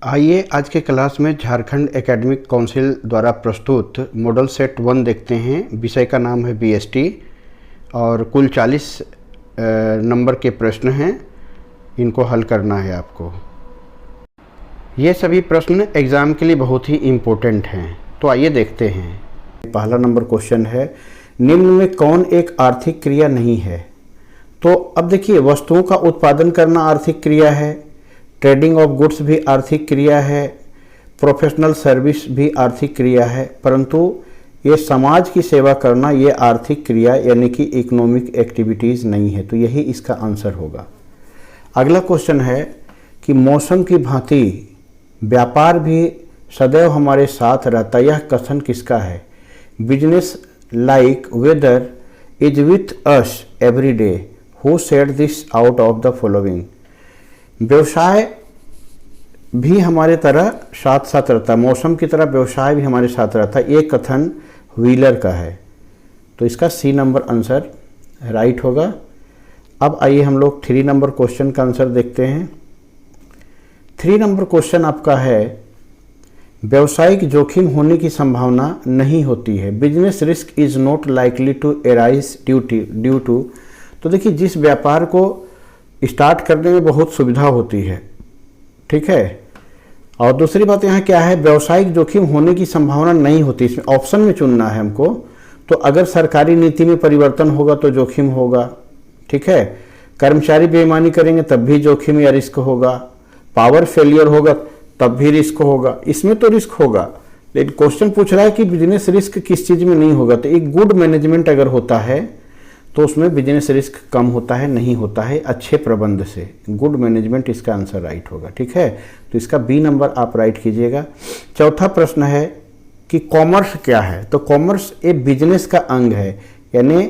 आइए आज के क्लास में झारखंड एकेडमिक काउंसिल द्वारा प्रस्तुत मॉडल सेट 1 देखते हैं। विषय का नाम है बीएसटी और कुल 40 नंबर के प्रश्न हैं। इनको हल करना है आपको। ये सभी प्रश्न एग्ज़ाम के लिए बहुत ही इम्पोर्टेंट हैं। तो आइए देखते हैं। पहला नंबर क्वेश्चन है, निम्न में कौन एक आर्थिक क्रिया नहीं है? तो अब देखिए, वस्तुओं का उत्पादन करना आर्थिक क्रिया है, ट्रेडिंग ऑफ गुड्स भी आर्थिक क्रिया है, प्रोफेशनल सर्विस भी आर्थिक क्रिया है, परंतु ये समाज की सेवा करना ये आर्थिक क्रिया यानी कि इकोनॉमिक एक्टिविटीज़ नहीं है। तो यही इसका आंसर होगा। अगला क्वेश्चन है कि मौसम की भांति व्यापार भी सदैव हमारे साथ रहता, यह कथन किसका है? Business like weather is with us every day, who said this out of the following? व्यवसाय भी हमारे तरह साथ साथ रहता है, मौसम की तरह व्यवसाय भी हमारे साथ रहता है, ये कथन व्हीलर का है। तो इसका सी नंबर आंसर राइट होगा। अब आइए हम लोग 3 नंबर क्वेश्चन का आंसर देखते हैं। 3 नंबर क्वेश्चन आपका है, व्यवसायिक जोखिम होने की संभावना नहीं होती है। Business risk is not likely to arise due to. तो देखिए, जिस व्यापार को स्टार्ट करने में बहुत सुविधा होती है, ठीक है। और दूसरी बात यहाँ क्या है, व्यावसायिक जोखिम होने की संभावना नहीं होती। इसमें ऑप्शन में चुनना है हमको। तो अगर सरकारी नीति में परिवर्तन होगा तो जोखिम होगा, ठीक है। कर्मचारी बेईमानी करेंगे तब भी जोखिम या रिस्क होगा। पावर फेलियर होगा तब भी रिस्क होगा। इसमें तो रिस्क होगा, लेकिन क्वेश्चन पूछ रहा है कि बिजनेस रिस्क किस चीज़ में नहीं होगा। तो एक गुड मैनेजमेंट अगर होता है तो उसमें बिजनेस रिस्क कम होता है, नहीं होता है अच्छे प्रबंध से। गुड मैनेजमेंट इसका आंसर राइट होगा, ठीक है। तो इसका बी नंबर आप राइट कीजिएगा। चौथा प्रश्न है कि कॉमर्स क्या है? तो कॉमर्स एक बिजनेस का अंग है, यानी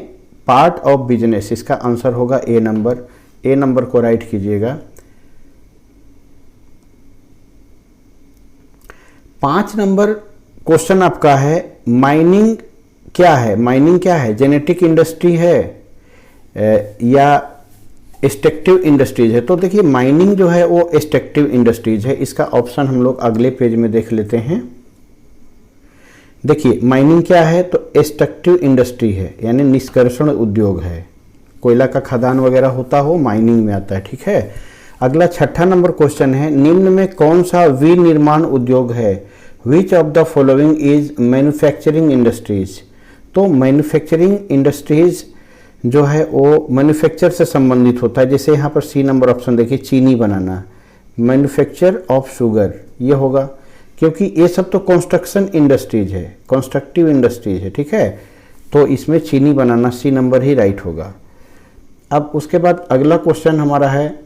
पार्ट ऑफ बिजनेस। इसका आंसर होगा ए नंबर। ए नंबर को राइट कीजिएगा। 5 नंबर क्वेश्चन आपका है, माइनिंग क्या है? माइनिंग क्या है? जेनेटिक इंडस्ट्री है या एक्सट्रैक्टिव इंडस्ट्रीज है? तो देखिए, माइनिंग जो है वो एक्सट्रैक्टिव इंडस्ट्रीज है। इसका ऑप्शन हम लोग अगले पेज में देख लेते हैं। देखिए, माइनिंग क्या है? तो एक्सट्रैक्टिव इंडस्ट्री है, यानी निष्कर्षण उद्योग है। कोयला का खदान वगैरह होता हो, माइनिंग में आता है, ठीक है। अगला 6ठा नंबर क्वेश्चन है, निम्न में कौन सा विनिर्माण उद्योग है? Which of the following is manufacturing industries? तो मैन्युफैक्चरिंग इंडस्ट्रीज जो है वो मैन्युफैक्चर से संबंधित होता है। जैसे यहाँ पर सी नंबर ऑप्शन देखिए, चीनी बनाना, मैन्युफैक्चर ऑफ शुगर, ये होगा। क्योंकि ये सब तो कंस्ट्रक्शन इंडस्ट्रीज है, कंस्ट्रक्टिव इंडस्ट्रीज है, ठीक है। तो इसमें चीनी बनाना, सी नंबर ही राइट होगा। अब उसके बाद अगला क्वेश्चन हमारा है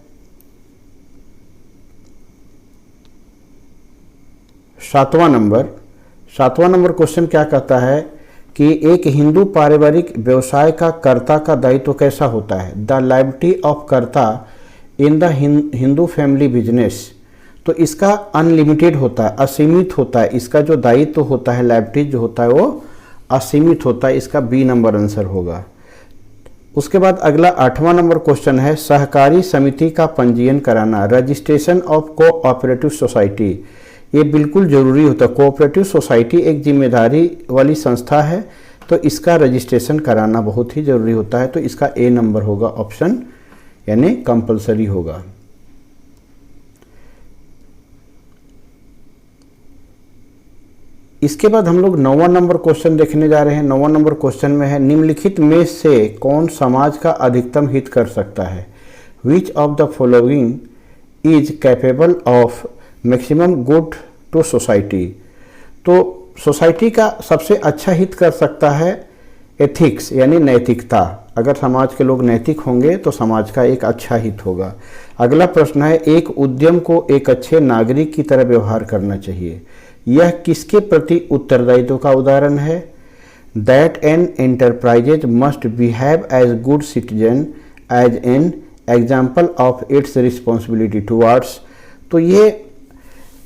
7वां नंबर। 7वां नंबर क्वेश्चन क्या कहता है कि एक हिंदू पारिवारिक व्यवसाय का कर्ता का दायित्व कैसा होता है? द लायबिलिटी ऑफ कर्ता in the Hindu family business. तो इसका अनलिमिटेड होता है, असीमित होता है। इसका जो दायित्व होता है, लायबिलिटी जो होता है वो असीमित होता है। इसका बी नंबर आंसर होगा। उसके बाद अगला 8वां नंबर क्वेश्चन है, सहकारी समिति का पंजीयन कराना, रजिस्ट्रेशन ऑफ कोऑपरेटिव सोसाइटी। ये बिल्कुल ज़रूरी होता है। कोऑपरेटिव सोसाइटी एक जिम्मेदारी वाली संस्था है, तो इसका रजिस्ट्रेशन कराना बहुत ही ज़रूरी होता है। तो इसका ए नंबर होगा ऑप्शन, यानी कंपलसरी होगा। इसके बाद हम लोग 9वां नंबर क्वेश्चन देखने जा रहे हैं। 9वां नंबर क्वेश्चन में है, निम्नलिखित में से कौन समाज का अधिकतम हित कर सकता है? Which of the following is capable of maximum good to society? तो सोसाइटी का सबसे अच्छा हित कर सकता है एथिक्स, यानी नैतिकता। अगर समाज के लोग नैतिक होंगे तो समाज का एक अच्छा हित होगा। अगला प्रश्न है, एक उद्यम को एक अच्छे नागरिक की तरह व्यवहार करना चाहिए। यह किसके प्रति उत्तरदायित्व का उदाहरण है? That an enterprises must behave as good citizen as an example of its responsibility towards. तो ये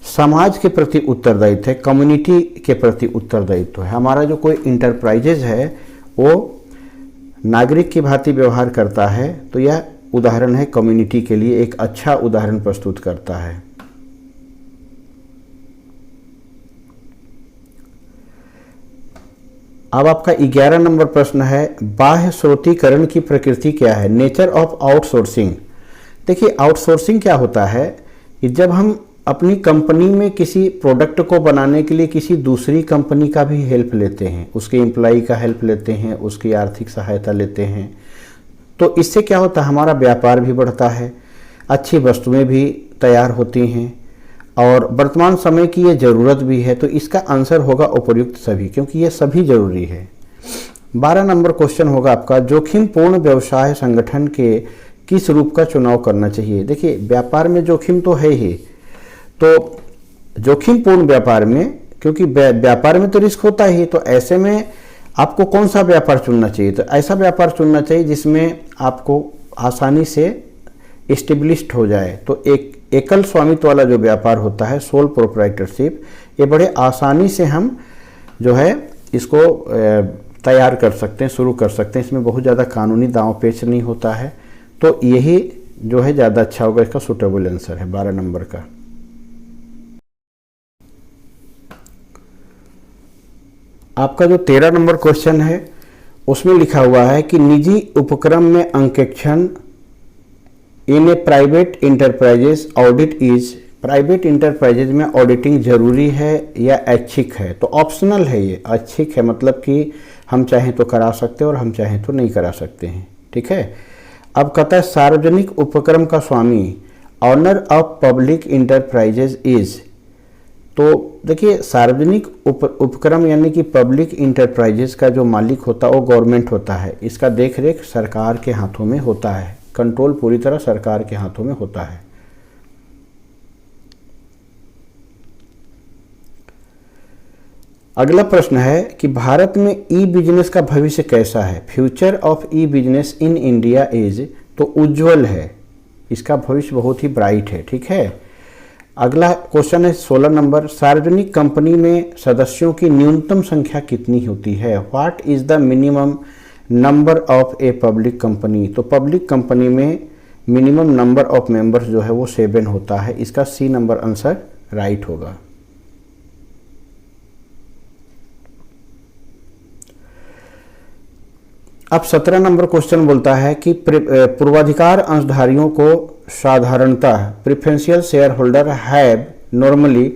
समाज के प्रति उत्तरदायित्व है, कम्युनिटी के प्रति उत्तरदायित्व है। हमारा जो कोई इंटरप्राइजेज है वो नागरिक की भांति व्यवहार करता है, तो यह उदाहरण है कम्युनिटी के लिए, एक अच्छा उदाहरण प्रस्तुत करता है। अब आपका 11 नंबर प्रश्न है, बाह्य स्रोतीकरण की प्रकृति क्या है? Nature of outsourcing. देखिए आउटसोर्सिंग क्या होता है कि जब हम अपनी कंपनी में किसी प्रोडक्ट को बनाने के लिए किसी दूसरी कंपनी का भी हेल्प लेते हैं, उसके एम्प्लॉई का हेल्प लेते हैं, उसकी आर्थिक सहायता लेते हैं, तो इससे क्या होता है, हमारा व्यापार भी बढ़ता है, अच्छी वस्तुएं भी तैयार होती हैं और वर्तमान समय की ये ज़रूरत भी है। तो इसका आंसर होगा उपर्युक्त सभी, क्योंकि ये सभी जरूरी है। 12 नंबर क्वेश्चन होगा आपका, जोखिम पूर्ण व्यवसाय संगठन के किस रूप का चुनाव करना चाहिए? देखिए व्यापार में जोखिम तो है ही, तो जोखिम पूर्ण व्यापार में, क्योंकि व्यापार में तो रिस्क होता ही, तो ऐसे में आपको कौन सा व्यापार चुनना चाहिए? तो ऐसा व्यापार चुनना चाहिए जिसमें आपको आसानी से इस्टेब्लिश्ड हो जाए। तो एक एकल स्वामित्व वाला जो व्यापार होता है, सोल प्रोप्राइटरशिप, ये बड़े आसानी से हम जो है इसको तैयार कर सकते हैं, शुरू कर सकते हैं। इसमें बहुत ज़्यादा कानूनी दांव पेच नहीं होता है, तो यही जो है ज़्यादा अच्छा होगा, इसका सुटेबल आंसर है 12 नंबर का। आपका जो 13 नंबर क्वेश्चन है उसमें लिखा हुआ है कि निजी उपक्रम में अंकेक्षण in a private enterprises audit is, private enterprises में ऑडिटिंग जरूरी है या ऐच्छिक है? तो ऑप्शनल है, ये ऐच्छिक है, मतलब कि हम चाहें तो करा सकते हैं और हम चाहें तो नहीं करा सकते हैं, ठीक है। अब कहता है सार्वजनिक उपक्रम का स्वामी owner of public enterprises is. तो देखिए सार्वजनिक उपक्रम यानी कि पब्लिक इंटरप्राइजेज का जो मालिक होता है वो गवर्नमेंट होता है, इसका देखरेख सरकार के हाथों में होता है, कंट्रोल पूरी तरह सरकार के हाथों में होता है। अगला प्रश्न है कि भारत में ई बिजनेस का भविष्य कैसा है? Future of E business in India is, तो उज्जवल है, इसका भविष्य बहुत ही ब्राइट है, ठीक है। अगला क्वेश्चन है 16 नंबर, सार्वजनिक कंपनी में सदस्यों की न्यूनतम संख्या कितनी होती है? What is the minimum number of a public company? तो पब्लिक कंपनी में मिनिमम नंबर ऑफ मेंबर्स जो है वो 7 होता है, इसका सी नंबर आंसर राइट होगा। अब 17 नंबर क्वेश्चन बोलता है कि पूर्वाधिकार अंशधारियों को साधारणतः preferential share holder have normally,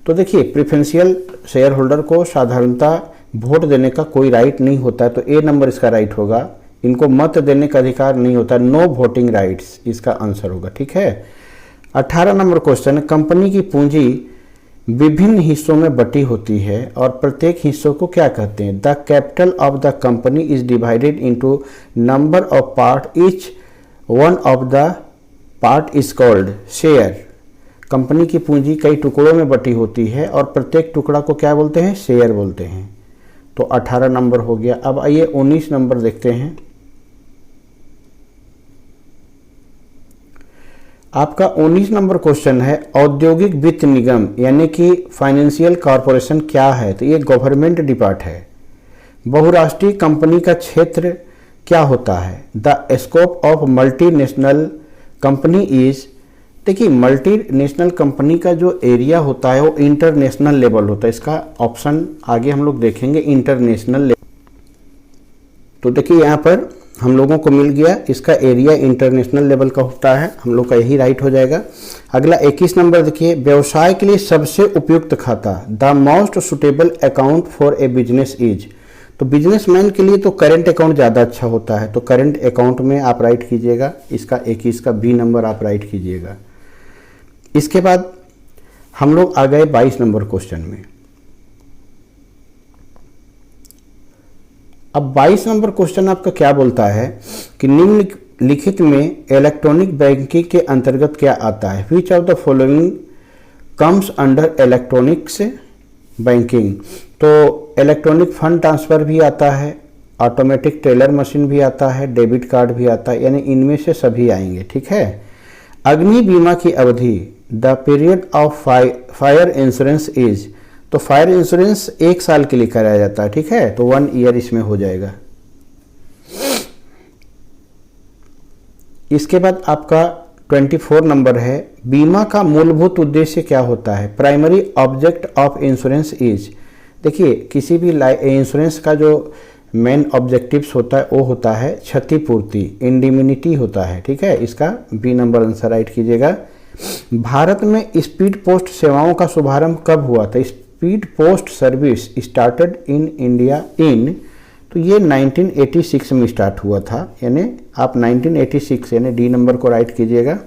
तो देखिए प्रेफरेंशियल शेयर होल्डर को साधारणतः वोट देने का कोई राइट नहीं होता है, तो ए नंबर इसका राइट होगा। इनको मत देने का अधिकार नहीं होता, नो वोटिंग राइट्स इसका आंसर होगा, ठीक है। 18 नंबर क्वेश्चन, कंपनी की पूंजी विभिन्न हिस्सों में बटी होती है और प्रत्येक हिस्सों को क्या कहते हैं? The capital of the company is divided into number of part, each one of the part is called share. Company की पूंजी कई टुकड़ों में बटी होती है और प्रत्येक टुकड़ा को क्या बोलते हैं? शेयर बोलते हैं। तो 18 नंबर हो गया। अब आइए 19 नंबर देखते हैं। आपका 19 नंबर क्वेश्चन है, औद्योगिक वित्त निगम यानी कि फाइनेंशियल कॉरपोरेशन क्या है? तो ये गवर्नमेंट डिपार्ट है। बहुराष्ट्रीय कंपनी का क्षेत्र क्या होता है? The scope of multinational company is, देखिए मल्टीनेशनल कंपनी का जो एरिया होता है वो इंटरनेशनल लेवल होता है, इसका ऑप्शन आगे हम लोग देखेंगे, इंटरनेशनल लेवल। तो देखिए यहाँ पर हम लोगों को मिल गया, इसका एरिया इंटरनेशनल लेवल का होता है, हम लोग का यही राइट हो जाएगा। अगला 21 नंबर देखिए, व्यवसाय के लिए सबसे उपयुक्त खाता, the most suitable account for a business is. तो बिजनेसमैन के लिए तो करेंट अकाउंट ज़्यादा अच्छा होता है, तो करेंट अकाउंट में आप राइट कीजिएगा, इसका 21 का बी नंबर आप राइट कीजिएगा। इसके बाद हम लोग आ गए 22 नंबर क्वेश्चन में। अब 22 नंबर क्वेश्चन आपका क्या बोलता है कि निम्नलिखित में इलेक्ट्रॉनिक बैंकिंग के अंतर्गत क्या आता है? Which of the following comes under electronics banking? तो इलेक्ट्रॉनिक फंड ट्रांसफर भी आता है, ऑटोमेटिक टेलर मशीन भी आता है, डेबिट कार्ड भी आता है, यानी इनमें से सभी आएंगे, ठीक है। अग्नि बीमा की अवधि, the period of fire insurance is, तो फायर इंश्योरेंस 1 साल के लिए कराया जाता है, ठीक है, तो 1 ईयर इसमें हो जाएगा। इसके बाद आपका 24 नंबर है, बीमा का मूलभूत उद्देश्य क्या होता है? Primary object of insurance is, देखिए किसी भी इंश्योरेंस का जो मेन ऑब्जेक्टिव्स होता है वो होता है क्षतिपूर्ति, इंडिमिनिटी होता है, ठीक है। इसका बी नंबर आंसर राइट कीजिएगा। भारत में स्पीड पोस्ट सेवाओं का शुभारंभ कब हुआ था? Speed post service started in India in, तो ये 1986 में स्टार्ट हुआ था, यानी आप 1986 यानी डी नंबर को राइट कीजिएगा।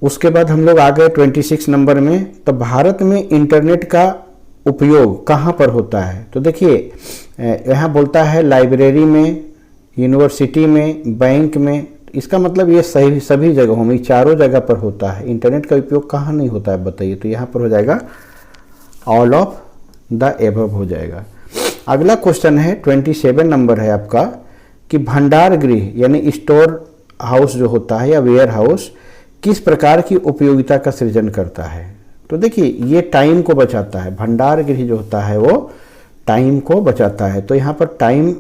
उसके बाद हम लोग आ गए 26 नंबर में। तो भारत में इंटरनेट का उपयोग कहाँ पर होता है? तो देखिए यहाँ बोलता है लाइब्रेरी में, यूनिवर्सिटी में, बैंक में। इसका मतलब ये सभी जगहों में, चारों जगह पर होता है। इंटरनेट का उपयोग कहाँ नहीं होता है बताइए? तो यहाँ पर हो जाएगा ऑल ऑफ द एबव हो जाएगा। अगला क्वेश्चन है 27 नंबर है आपका कि भंडार गृह यानी स्टोर हाउस जो होता है या वेयर हाउस किस प्रकार की उपयोगिता का सृजन करता है? तो देखिए ये टाइम को बचाता है। भंडार गृह जो होता है वो टाइम को बचाता है। तो यहाँ पर टाइम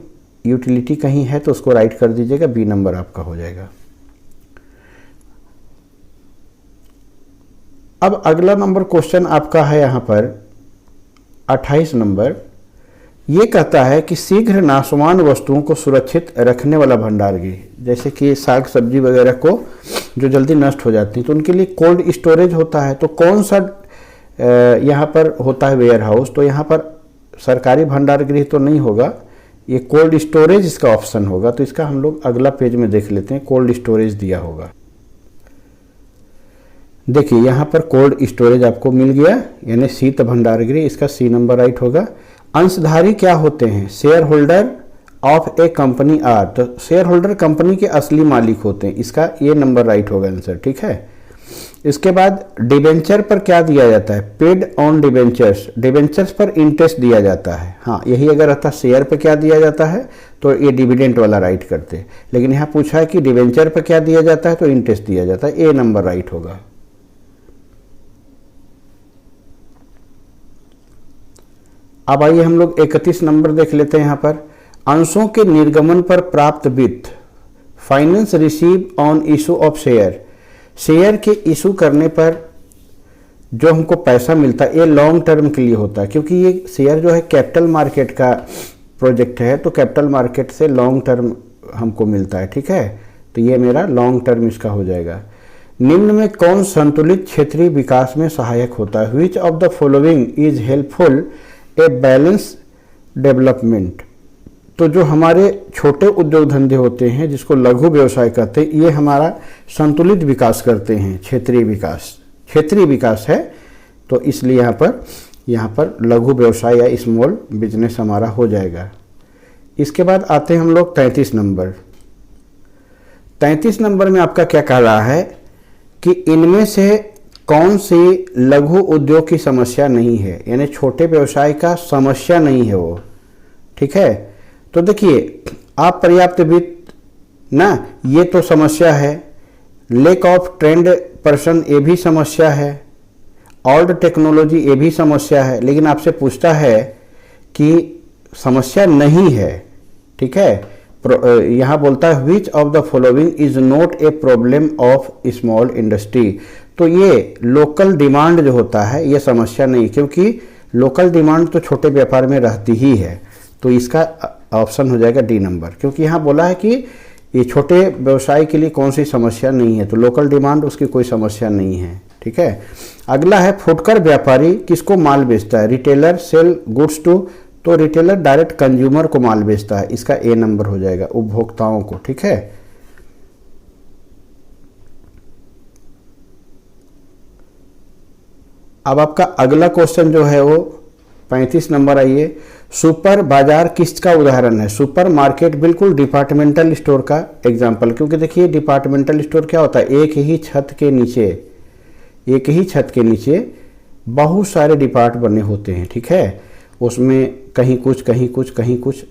यूटिलिटी कहीं है तो उसको राइट कर दीजिएगा, बी नंबर आपका हो जाएगा। अब अगला नंबर क्वेश्चन आपका है यहाँ पर 28 नंबर। ये कहता है कि शीघ्र नाशवान वस्तुओं को सुरक्षित रखने वाला भंडार गृह, जैसे कि साग सब्जी वगैरह को जो जल्दी नष्ट हो जाती हैं तो उनके लिए कोल्ड स्टोरेज होता है। तो कौन सा यहाँ पर होता है वेयर हाउस? तो यहाँ पर सरकारी भंडार गृह तो नहीं होगा, ये कोल्ड स्टोरेज इसका ऑप्शन होगा। तो इसका हम लोग अगला पेज में देख लेते हैं, कोल्ड स्टोरेज दिया होगा। देखिए यहाँ पर कोल्ड स्टोरेज आपको मिल गया, यानी शीत भंडार गृह, इसका सी नंबर राइट होगा। अंशधारी क्या होते हैं? Share holder of a company are, तो शेयर होल्डर कंपनी के असली मालिक होते हैं, इसका ये नंबर राइट होगा आंसर, ठीक है। इसके बाद डिबेंचर पर क्या दिया जाता है? पेड ऑन डिबेंचर्स, डिबेंचर्स पर इंटरेस्ट दिया जाता है। हाँ, यही अगर रहता शेयर पर क्या दिया जाता है तो ये डिविडेंड वाला राइट करते, लेकिन यहाँ पूछा है कि डिबेंचर पर क्या दिया जाता है तो इंटरेस्ट दिया जाता है, ए नंबर राइट होगा। अब आइए हम लोग 31 नंबर देख लेते हैं। यहाँ पर अंशों के निर्गमन पर प्राप्त वित्त, finance receive on issue of share, share के इशू करने पर जो हमको पैसा मिलता है ये लॉन्ग टर्म के लिए होता है, क्योंकि ये शेयर जो है कैपिटल मार्केट का प्रोजेक्ट है, तो कैपिटल मार्केट से लॉन्ग टर्म हमको मिलता है, ठीक है। तो ये मेरा लॉन्ग टर्म इसका हो जाएगा। निम्न में कौन संतुलित क्षेत्रीय विकास में सहायक होता है? Which of the following is helpful a balance development. तो जो हमारे छोटे उद्योग धंधे होते हैं जिसको लघु व्यवसाय कहते हैं, ये हमारा संतुलित विकास करते हैं, क्षेत्रीय विकास है। तो इसलिए यहाँ पर लघु व्यवसाय या स्मॉल बिजनेस हमारा हो जाएगा। इसके बाद आते हैं हम लोग 33 नंबर। 33 नंबर में आपका क्या कह रहा है कि इनमें से कौन सी लघु उद्योग की समस्या नहीं है, यानी छोटे व्यवसाय का समस्या नहीं है वो, ठीक है। तो देखिए आप पर्याप्त वित्त ना, ये तो समस्या है। लैक ऑफ ट्रेंड पर्सन, ये भी समस्या है। ओल्ड टेक्नोलॉजी, ये भी समस्या है। लेकिन आपसे पूछता है कि समस्या नहीं है, ठीक है। यहाँ बोलता है which of the following is not a problem of small industry. तो ये लोकल डिमांड जो होता है ये समस्या नहीं, क्योंकि लोकल डिमांड तो छोटे व्यापार में रहती ही है। तो इसका ऑप्शन हो जाएगा डी नंबर, क्योंकि यहाँ बोला है कि ये छोटे व्यवसाय के लिए कौन सी समस्या नहीं है, तो लोकल डिमांड उसकी कोई समस्या नहीं है, ठीक है। अगला है फुटकर व्यापारी किसको माल बेचता है? रिटेलर सेल गुड्स टू, तो रिटेलर डायरेक्ट कंज्यूमर को माल बेचता है, इसका ए नंबर हो जाएगा, उपभोक्ताओं को, ठीक है। अब आपका अगला क्वेश्चन जो है वो 35 नंबर आइए। सुपर बाजार किसका उदाहरण है? सुपर मार्केट बिल्कुल डिपार्टमेंटल स्टोर का एग्जाम्पल, क्योंकि देखिए डिपार्टमेंटल स्टोर क्या होता है, एक ही छत के नीचे बहुत सारे डिपार्ट बने होते हैं, ठीक है। उसमें कहीं कुछ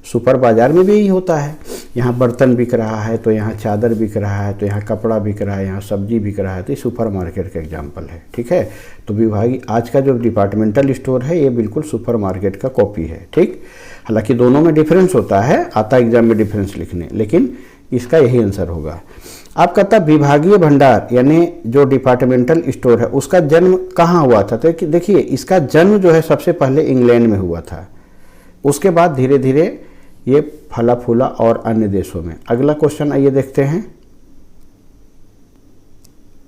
सुपर बाजार में भी यही होता है। यहाँ बर्तन बिक रहा है तो यहाँ चादर बिक रहा है, तो यहाँ कपड़ा बिक रहा है, यहाँ सब्जी बिक रहा है, तो ये सुपर मार्केट का एग्जाम्पल है, ठीक है। तो विभागीय आज का जो डिपार्टमेंटल स्टोर है ये बिल्कुल सुपर मार्केट का कॉपी है, ठीक। हालांकि दोनों में डिफरेंस होता है, आता एग्जाम में डिफरेंस लिखने, लेकिन इसका यही आंसर होगा। आप कहता विभागीय भंडार यानी जो डिपार्टमेंटल स्टोर है उसका जन्म कहाँ हुआ था? तो देखिए इसका जन्म जो है सबसे पहले इंग्लैंड में हुआ था, उसके बाद धीरे धीरे ये फला फूला और अन्य देशों में। अगला क्वेश्चन आइए देखते हैं।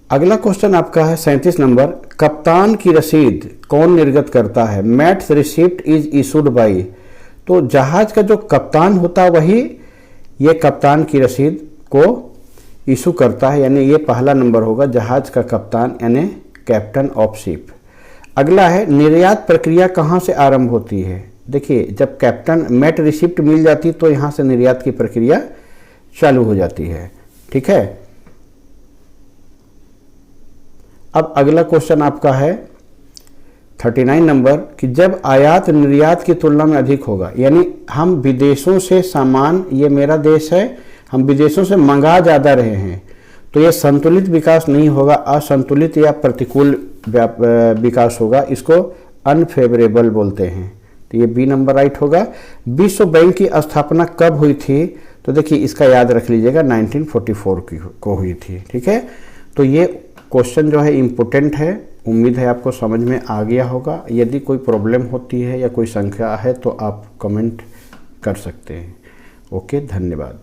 अगला क्वेश्चन आपका है 37 नंबर, कप्तान की रसीद कौन निर्गत करता है? Mats receipt is issued by. तो जहाज का जो कप्तान होता है वही ये कप्तान की रसीद को इशू करता है, यानी ये पहला नंबर होगा, जहाज का कप्तान यानी कैप्टन ऑफ शिप। अगला है निर्यात प्रक्रिया कहाँ से आरंभ होती है? देखिए जब कैप्टन मैट रिसिप्ट मिल जाती तो यहाँ से निर्यात की प्रक्रिया चालू हो जाती है। ठीक है, अब अगला क्वेश्चन आपका है 39 नंबर कि जब आयात निर्यात की तुलना में अधिक होगा, यानी हम विदेशों से सामान, ये मेरा देश है, हम विदेशों से मंगा ज़्यादा रहे हैं, तो ये संतुलित विकास नहीं होगा, असंतुलित या प्रतिकूल विकास होगा, इसको अनफेवरेबल बोलते हैं। तो ये बी नंबर राइट होगा। विश्व बैंक की स्थापना कब हुई थी? तो देखिए इसका याद रख लीजिएगा 1944 को हुई थी। ठीक है, तो ये क्वेश्चन जो है इम्पोर्टेंट है, उम्मीद है आपको समझ में आ गया होगा। यदि कोई प्रॉब्लम होती है या कोई संख्या है तो आप कमेंट कर सकते हैं। ओके, धन्यवाद।